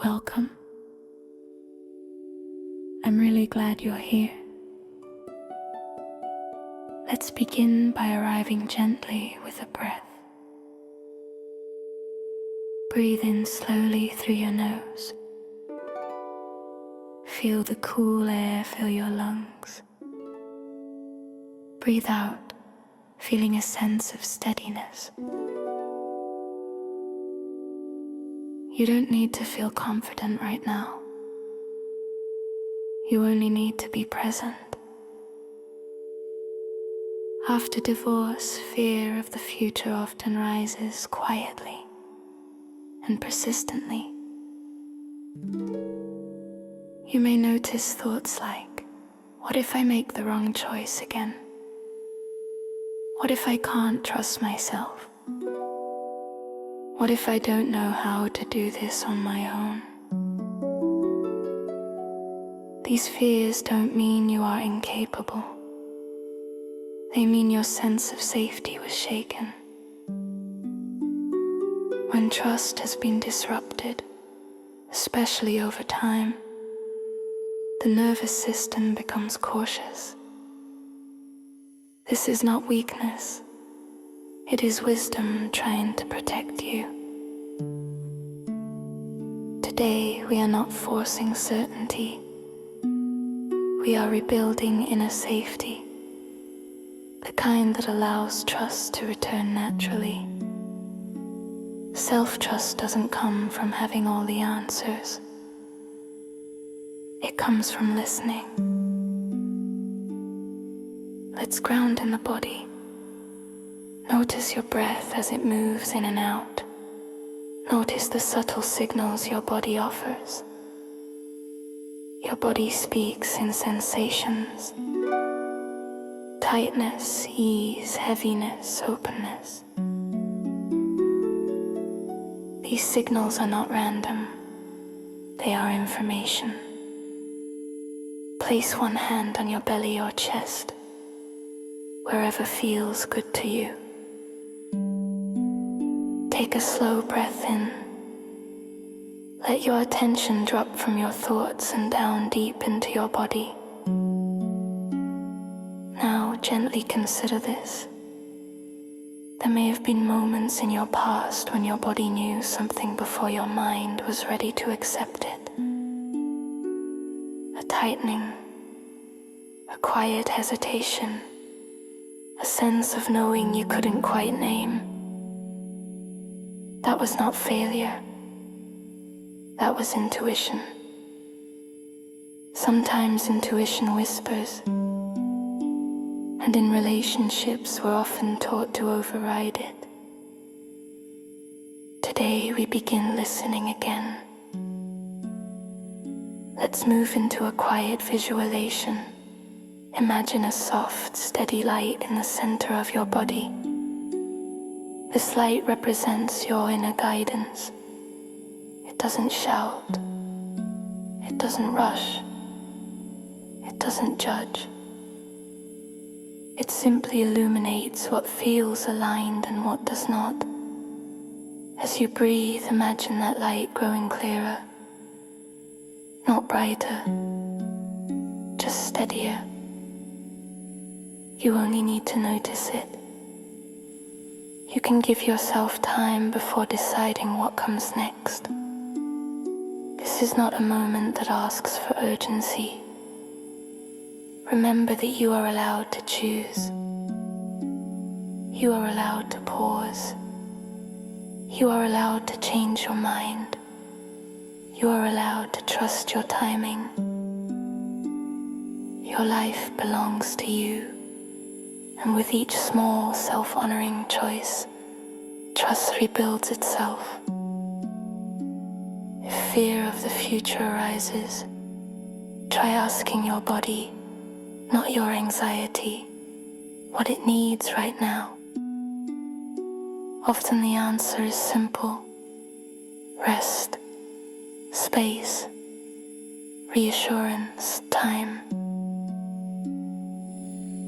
Welcome. I'm really glad you're here. Let's begin by arriving gently with a breath. Breathe in slowly through your nose. Feel the cool air fill your lungs. Breathe out, feeling a sense of steadiness. You don't need to feel confident right now. You only need to be present. After divorce, fear of the future often rises quietly and persistently. You may notice thoughts like, what if I make the wrong choice again? What if I can't trust myself? What if I don't know how to do this on my own? These fears don't mean you are incapable. They mean your sense of safety was shaken. When trust has been disrupted, especially over time, the nervous system becomes cautious. This is not weakness. It is wisdom trying to protect you. Today, we are not forcing certainty. We are rebuilding inner safety, the kind that allows trust to return naturally. Self-trust doesn't come from having all the answers. It comes from listening. Let's ground in the body. Notice your breath as it moves in and out. Notice the subtle signals your body offers. Your body speaks in sensations. Tightness, ease, heaviness, openness. These signals are not random. They are information. Place one hand on your belly or chest, wherever feels good to you. Take a slow breath in. Let your attention drop from your thoughts and down deep into your body. Now gently consider this. There may have been moments in your past when your body knew something before your mind was ready to accept it. A tightening, a quiet hesitation, a sense of knowing you couldn't quite name. That was not failure. That was intuition. Sometimes intuition whispers, and in relationships we're often taught to override it. Today we begin listening again. Let's move into a quiet visualization. Imagine a soft, steady light in the center of your body. This light represents your inner guidance. It doesn't shout. It doesn't rush. It doesn't judge. It simply illuminates what feels aligned and what does not. As you breathe, imagine that light growing clearer. Not brighter, just steadier. You only need to notice it. You can give yourself time before deciding what comes next. This is not a moment that asks for urgency. Remember that you are allowed to choose. You are allowed to pause. You are allowed to change your mind. You are allowed to trust your timing. Your life belongs to you. And with each small, self-honoring choice, trust rebuilds itself. If fear of the future arises, try asking your body, not your anxiety, what it needs right now. Often the answer is simple: rest, space, reassurance, time.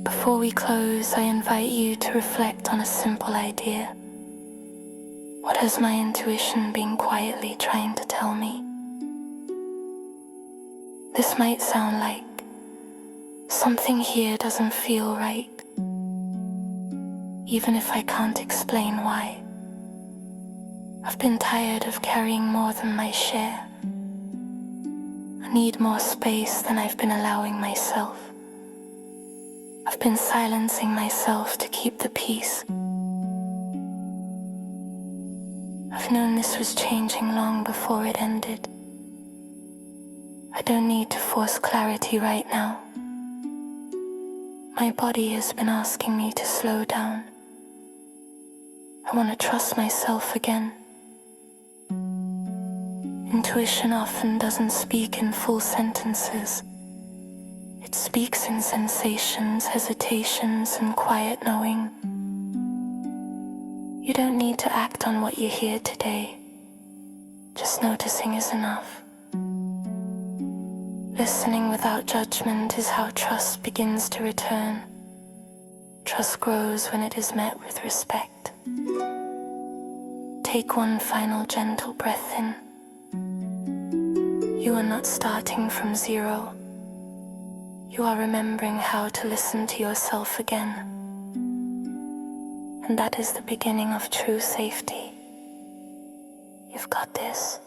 Before we close, I invite you to reflect on a simple idea. What has my intuition been quietly trying to tell me? This might sound like something here doesn't feel right, even if I can't explain why. I've been tired of carrying more than my share. I need more space than I've been allowing myself. I've been silencing myself to keep the peace. I've known this was changing long before it ended. I don't need to force clarity right now. My body has been asking me to slow down. I want to trust myself again. Intuition often doesn't speak in full sentences. It speaks in sensations, hesitations, and quiet knowing. You don't need to act on what you hear today. Just noticing is enough. Listening without judgment is how trust begins to return. Trust grows when it is met with respect. Take one final gentle breath in. You are not starting from zero. You are remembering how to listen to yourself again. And that is the beginning of true safety. You've got this.